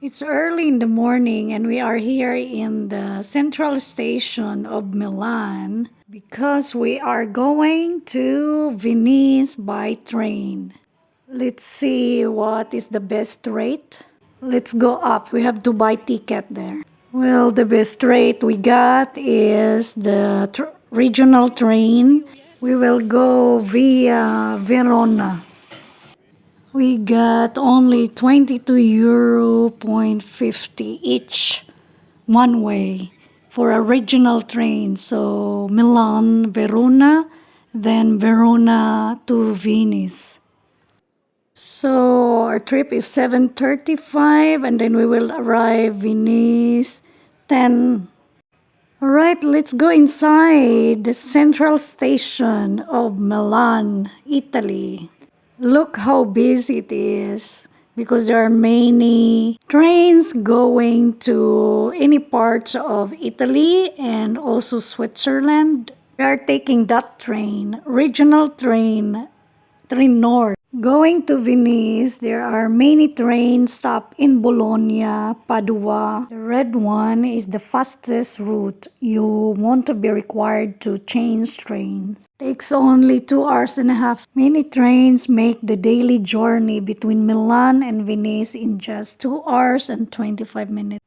It's early in the morning and we are here in the central station of Milan because we are going to Venice by train. Let's see what is the best rate. Let's go up. We have to buy ticket there. Well, the best rate we got is the regional train. We will go via Verona. We got only 22 euro point 50 each one way for a regional train. So Milan, Verona, then Verona to Venice. So our trip is 7:35 and then we will arrive Venice 10. All right, let's go inside the central station of Milan, Italy. Look how busy it is because there are many trains going to any parts of Italy and also Switzerland. We are taking that train, regional train, Train North. Going to Venice, there are many trains stop in Bologna, Padua. The red one is the fastest route. You want to be required to change trains. Takes only 2 hours and a half. Many trains make the daily journey between Milan and Venice in just 2 hours and 25 minutes.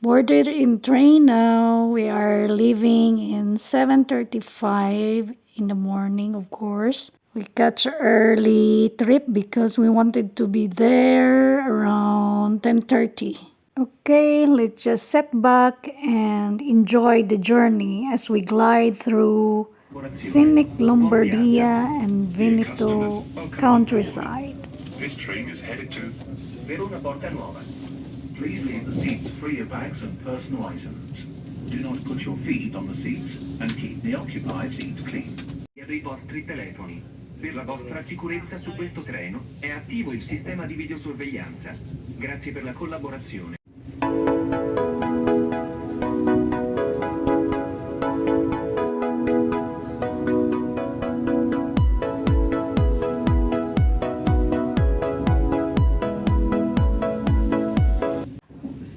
Boarded in train now. We are leaving in 7:35 in the morning, of course. We catch early trip because we wanted to be there around 10:30. Okay, let's just sit back and enjoy the journey as we glide through scenic Lombardia and Veneto countryside. This train is headed to Verona Porta Nuova. Please leave the seats free of bags and personal items. Do not put your feet on the seats and keep the occupied seats clean. Dei vostri telefoni. Per la vostra sicurezza su questo treno è attivo il sistema di videosorveglianza. Grazie per la collaborazione.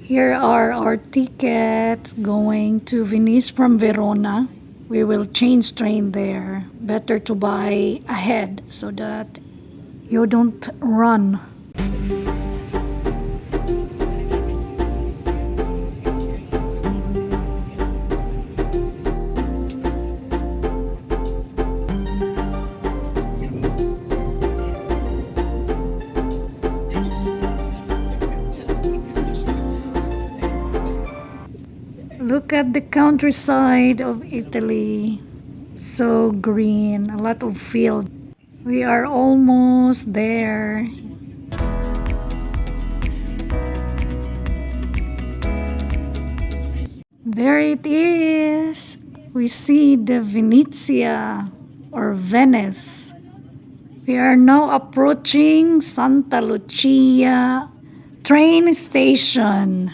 Here are our tickets going to Venice from Verona. We will change train there. Better to buy ahead so that you don't run. Look at the countryside of Italy. So green, a lot of field. We are almost there. There it is. We see the Venezia or Venice. We are now approaching Santa Lucia train station.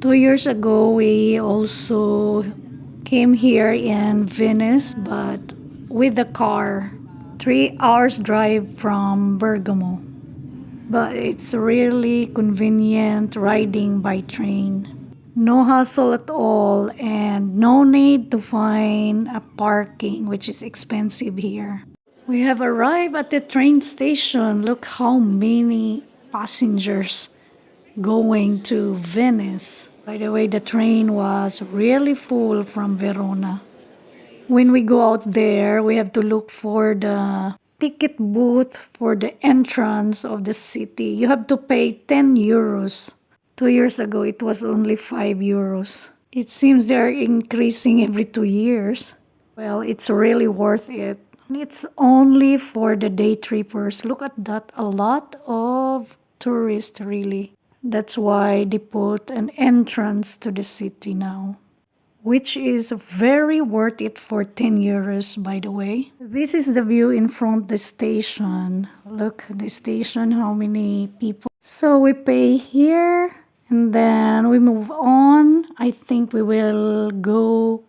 2 years ago, we also came here in Venice, but with the car. 3 hours drive from Bergamo. But it's really convenient riding by train. No hassle at all and no need to find a parking, which is expensive here. We have arrived at the train station. Look how many passengers going to Venice. By the way, the train was really full from Verona. When we go out there, we have to look for the ticket booth for the entrance of the city. You have to pay 10 euros. 2 years ago, it was only 5 euros. It seems they're increasing every 2 years. Well, it's really worth it. It's only for the day trippers. Look at that, a lot of tourists really. That's why they put an entrance to the city now. which is very worth it for 10 euros, by the way. This is the view in front of the station. Look, the station, how many people. So we pay here and then we move on. I think we will go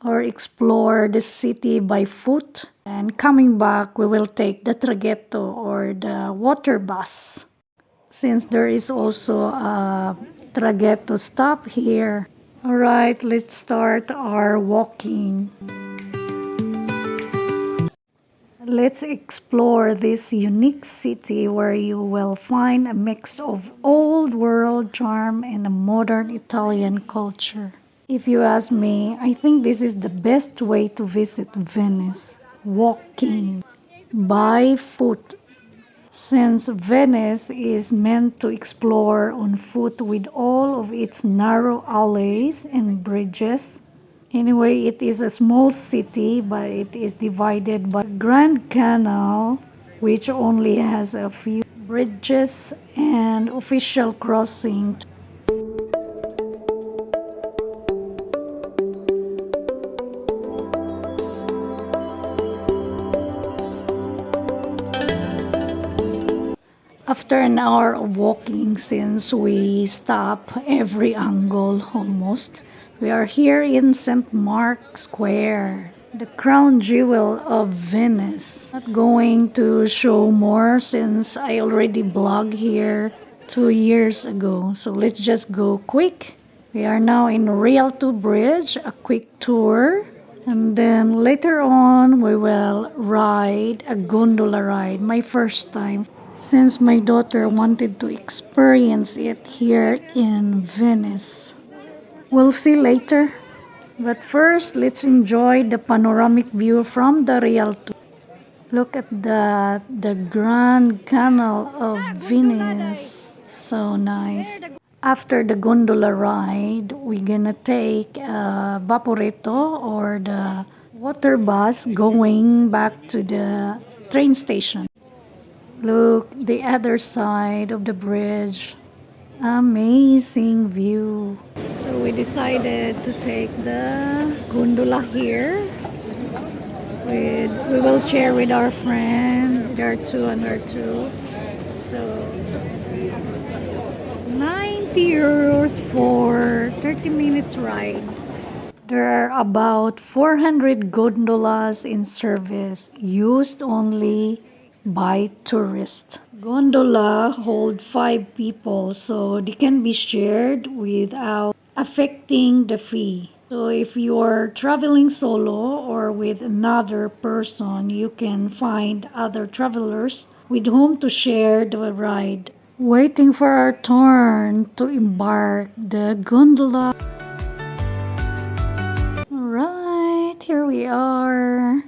or explore the city by foot. And coming back, we will take the traghetto or the water bus. Since there is also a traghetto stop here. Alright, let's start our walking. Let's explore this unique city where you will find a mix of old world charm and a modern Italian culture. If you ask me, I think this is the best way to visit Venice. Walking by foot. Since Venice is meant to explore on foot with all of its narrow alleys and bridges. Anyway, it is a small city, but it is divided by the Grand Canal, which only has a few bridges and official crossings. After an hour of walking, since we stop every angle almost, we are here in St. Mark's Square, the crown jewel of Venice. Not going to show more since I already blogged here 2 years ago. So let's just go quick. We are now in Rialto Bridge, a quick tour. And then later on, we will ride a gondola ride, my first time. Since my daughter wanted to experience it here in Venice. We'll see later. But first, let's enjoy the panoramic view from the Rialto. Look at the Grand Canal of Venice. So nice. After the gondola ride, we're gonna take a vaporetto or the water bus going back to the train station. Look, the other side of the bridge. Amazing view. So we decided to take the gondola here. We will share with our friend. There are two and there are two. So 90 euros for 30 minutes ride. There are about 400 gondolas in service, used only by tourists. Gondola hold 5 people, so they can be shared without affecting the fee. So if you are traveling solo or with another person, you can find other travelers with whom to share the ride. Waiting for our turn to embark the gondola. Alright, here we are,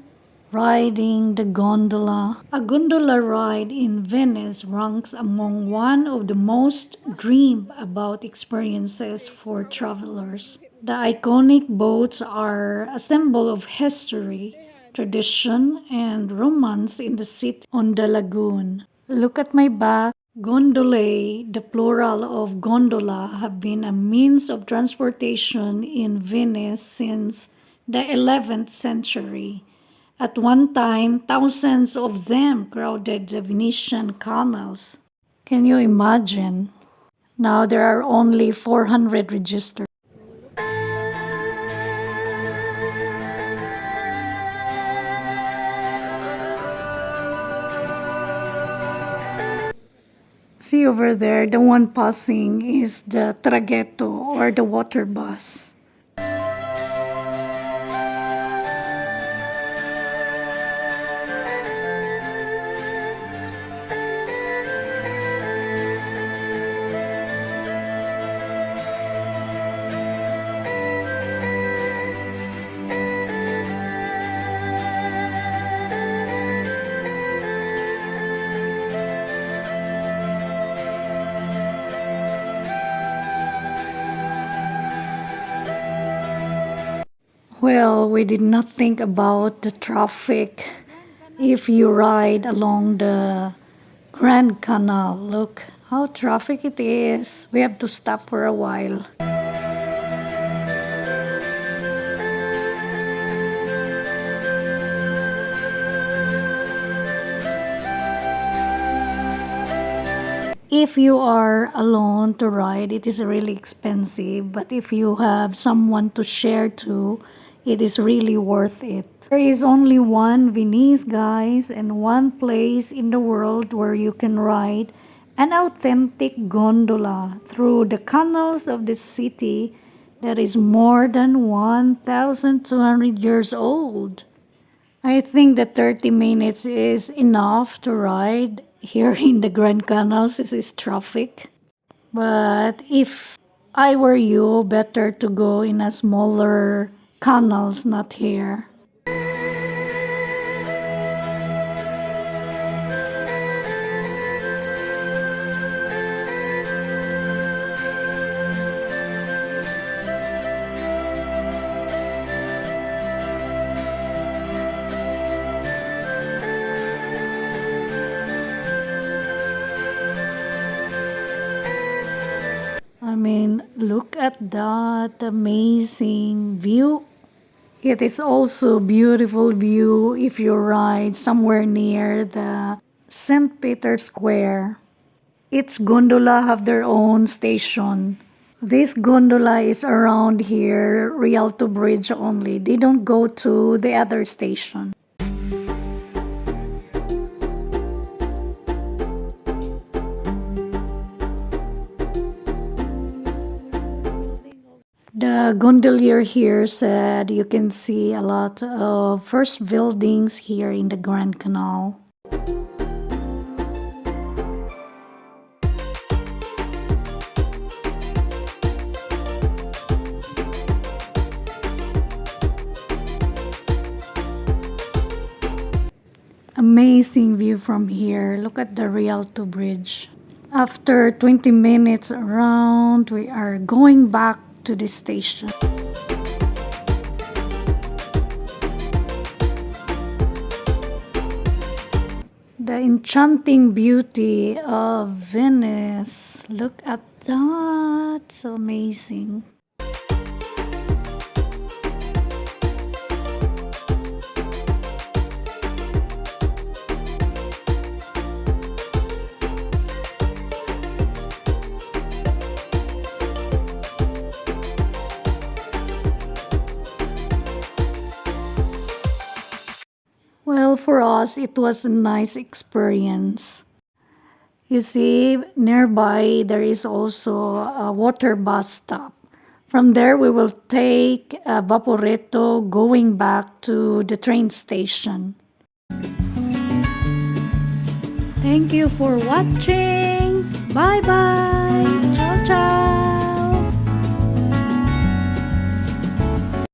riding the gondola. A gondola ride in Venice ranks among one of the most dreamed about experiences for travelers. The iconic boats are a symbol of history, tradition, and romance in the city on the lagoon. Look at my back. Gondolae, the plural of gondola, have been a means of transportation in Venice since the 11th century. At one time, thousands of them crowded the Venetian canals. Can you imagine? Now there are only 400 registered. See over there, the one passing is the traghetto or the water bus. Well, we did not think about the traffic if you ride along the Grand Canal. Look how traffic it is. We have to stop for a while. If you are alone to ride, it is really expensive, but if you have someone to share to, it is really worth it. There is only one Venice, guys, and one place in the world where you can ride an authentic gondola through the canals of the city that is more than 1,200 years old. I think that 30 minutes is enough to ride here in the Grand Canals. This is traffic. But if I were you, better to go in a smaller canals, not here. I mean, look at that amazing view. It is also beautiful view if you ride somewhere near the St. Peter Square. Each gondola have their own station. This gondola is around here, Rialto Bridge only. They don't go to the other station. The gondolier here said you can see a lot of first buildings here in the Grand Canal. Amazing view from here. Look at the Rialto Bridge. After 20 minutes around, we are going back to the station. The enchanting beauty of Venice. Look at that. So amazing. Well, for us, it was a nice experience. You see, nearby there is also a water bus stop. From there, we will take a Vaporetto going back to the train station. Thank you for watching. Bye bye.